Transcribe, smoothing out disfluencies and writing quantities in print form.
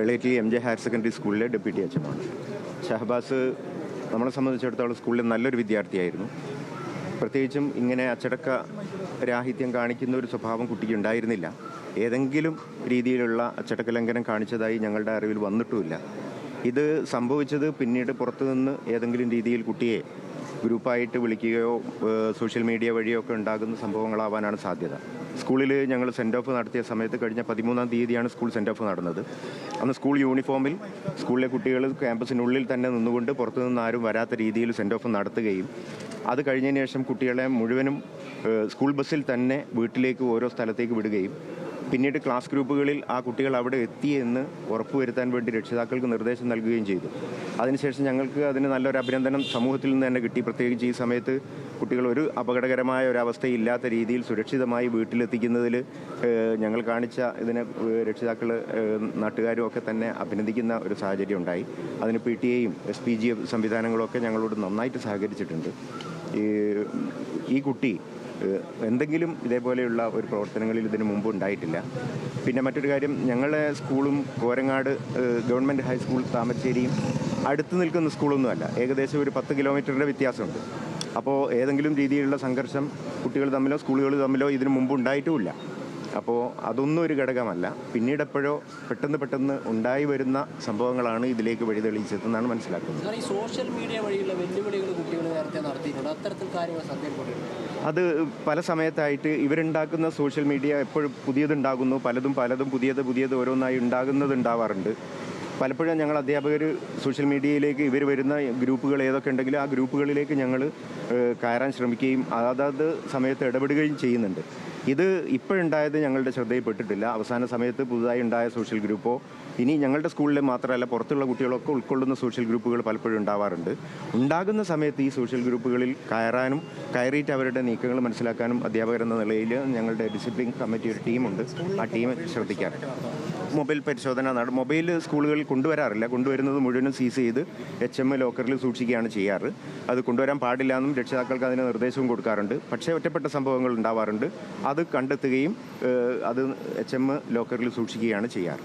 Lately MJ higher secondary സ്കൂളിലെ deputy അച്ഛനാണ്. ഷഹബാസ് നമ്മളെ സംബന്ധിച്ചിടത്തോളം സ്കൂളിൽ നല്ലൊരു വിദ്യാർത്ഥിയായിരുന്നു. പ്രത്യേകിച്ചും ഇങ്ങനെ അച്ചടക്ക രാഹിത്യം കാണിക്കുന്ന ഒരു സ്വഭാവം കുട്ടിക്ക് ഉണ്ടായിരുന്നില്ല. ഏതെങ്കിലും രീതിയിലുള്ള അച്ചടക്ക ലംഘനം കാണിച്ചതായി ഞങ്ങളുടെ അറിവിൽ വന്നിട്ടുമില്ല. ഇത് സംഭവിച്ചത് പിന്നീട് പുറത്തുനിന്ന് ഏതെങ്കിലും രീതിയിൽ കുട്ടിയെ ഗ്രൂപ്പായിട്ട് വിളിക്കുകയോ സോഷ്യൽ മീഡിയ വഴിയോ ഒക്കെ ഉണ്ടാകുന്ന സംഭവങ്ങളാവാനാണ് സാധ്യത. സ്കൂളിൽ ഞങ്ങൾ സെൻഡ് ഓഫ് നടത്തിയ സമയത്ത് കഴിഞ്ഞ 13-ാം തീയതിയാണ് സ്കൂൾ സെൻഡ് ഓഫ് നടന്നത്. അന്ന് സ്കൂൾ യൂണിഫോമിൽ സ്കൂളിലെ കുട്ടികൾ ക്യാമ്പസിനുള്ളിൽ തന്നെ നിന്നുകൊണ്ട് പുറത്തുനിന്ന് ആരും വരാത്ത രീതിയിൽ സെൻഡ് ഓഫ് നടത്തുകയും അത് കഴിഞ്ഞതിന് ശേഷം കുട്ടികളെ മുഴുവനും സ്കൂൾ ബസ്സിൽ തന്നെ വീട്ടിലേക്ക് ഓരോ സ്ഥലത്തേക്ക് വിടുകയും പിന്നീട് ക്ലാസ് ഗ്രൂപ്പുകളിൽ ആ കുട്ടികൾ അവിടെ എത്തിയെന്ന് ഉറപ്പുവരുത്താൻ വേണ്ടി രക്ഷിതാക്കൾക്ക് നിർദ്ദേശം നൽകുകയും ചെയ്തു. അതിനുശേഷം ഞങ്ങൾക്ക് അതിന് നല്ലൊരു അഭിനന്ദനം സമൂഹത്തിൽ നിന്ന് തന്നെ കിട്ടി. പ്രത്യേകിച്ച് ഈ സമയത്ത് കുട്ടികൾ ഒരു അപകടകരമായ ഒരവസ്ഥയില്ലാത്ത രീതിയിൽ സുരക്ഷിതമായി വീട്ടിലെത്തിക്കുന്നതിൽ ഞങ്ങൾ കാണിച്ച ഇതിനെ രക്ഷിതാക്കൾ നാട്ടുകാരും ഒക്കെ തന്നെ അഭിനന്ദിക്കുന്ന ഒരു സാഹചര്യം ഉണ്ടായി. അതിന് PTA-യും SPG സംവിധാനങ്ങളൊക്കെ ഞങ്ങളോട് നന്നായിട്ട് സഹകരിച്ചിട്ടുണ്ട്. ഈ കുട്ടി എന്തെങ്കിലും ഇതേപോലെയുള്ള ഒരു പ്രവർത്തനങ്ങളിൽ ഇതിനു മുമ്പ് ഉണ്ടായിട്ടില്ല. പിന്നെ മറ്റൊരു കാര്യം, ഞങ്ങളുടെ സ്കൂളും കോരങ്ങാട് ഗവൺമെൻറ് ഹൈസ്കൂൾ താമരശ്ശേരിയും അടുത്ത് നിൽക്കുന്ന സ്കൂളൊന്നുമല്ല. ഏകദേശം ഒരു 10 കിലോമീറ്ററിൻ്റെ വ്യത്യാസമുണ്ട്. അപ്പോൾ ഏതെങ്കിലും രീതിയിലുള്ള സംഘർഷം കുട്ടികൾ തമ്മിലോ സ്കൂളുകൾ തമ്മിലോ ഇതിനു മുമ്പ് ഉണ്ടായിട്ടുമില്ല. അപ്പോൾ അതൊന്നും ഒരു ഘടകമല്ല. പിന്നീട് എപ്പോഴോ പെട്ടെന്ന് ഉണ്ടായി വരുന്ന സംഭവങ്ങളാണ് ഇതിലേക്ക് വഴിതെളിയിച്ചതെന്നാണ് മനസ്സിലാക്കുന്നത്. ഈ സോഷ്യൽ മീഡിയ വഴിയുള്ള വെല്ലുവിളികൾ കുട്ടികൾ നേരത്തെ നടത്തിയിട്ടുണ്ട്. അത്തരത്തിൽ കാര്യങ്ങൾ ശ്രദ്ധയിൽപ്പെട്ടിട്ടുണ്ട്. അത് പല സമയത്തായിട്ട് ഇവരുണ്ടാക്കുന്ന സോഷ്യൽ മീഡിയ എപ്പോഴും പുതിയതുണ്ടാകുന്നു. പലതും പുതിയത് ഓരോന്നായി ഉണ്ടാവാറുണ്ട്. പലപ്പോഴും ഞങ്ങൾ അധ്യാപകർ സോഷ്യൽ മീഡിയയിലേക്ക് ഇവർ വരുന്ന ഗ്രൂപ്പുകൾ ഏതൊക്കെ ഉണ്ടെങ്കിലും ആ ഗ്രൂപ്പുകളിലേക്ക് ഞങ്ങൾ കയറാൻ ശ്രമിക്കുകയും അതാത് സമയത്ത് ഇടപെടുകയും ചെയ്യുന്നുണ്ട്. ഇത് ഇപ്പോഴുണ്ടായത് ഞങ്ങളുടെ ശ്രദ്ധയിൽപ്പെട്ടിട്ടില്ല. അവസാന സമയത്ത് പുതുതായി ഉണ്ടായ സോഷ്യൽ ഗ്രൂപ്പോ ഇനി ഞങ്ങളുടെ സ്കൂളിൽ മാത്രമല്ല പുറത്തുള്ള കുട്ടികളൊക്കെ ഉൾക്കൊള്ളുന്ന സോഷ്യൽ ഗ്രൂപ്പുകൾ പലപ്പോഴും ഉണ്ടാവാറുണ്ട്. ഉണ്ടാകുന്ന സമയത്ത് ഈ സോഷ്യൽ ഗ്രൂപ്പുകളിൽ കയറിയിട്ട് അവരുടെ നീക്കങ്ങൾ മനസ്സിലാക്കാനും അധ്യാപകരെന്ന നിലയിൽ ഞങ്ങളുടെ ഡിസിപ്ലിൻ കമ്മിറ്റി ഒരു ടീമുണ്ട്. ആ ടീം ശ്രദ്ധിക്കാറുണ്ട്. മൊബൈൽ പരിശോധന മൊബൈൽ സ്കൂളുകളിൽ കൊണ്ടുവരാറില്ല. കൊണ്ടുവരുന്നത് മുഴുവനും സീസ് ചെയ്ത് HM ലോക്കറിൽ സൂക്ഷിക്കുകയാണ് ചെയ്യാറ്. അത് കൊണ്ടുവരാൻ പാടില്ല എന്നും രക്ഷിതാക്കൾക്ക് അതിന് നിർദ്ദേശവും കൊടുക്കാറുണ്ട്. പക്ഷേ ഒറ്റപ്പെട്ട സംഭവങ്ങൾ ഉണ്ടാവാറുണ്ട്. അത് കണ്ടെത്തുകയും അത് HM ലോക്കറിൽ സൂക്ഷിക്കുകയാണ് ചെയ്യാറ്.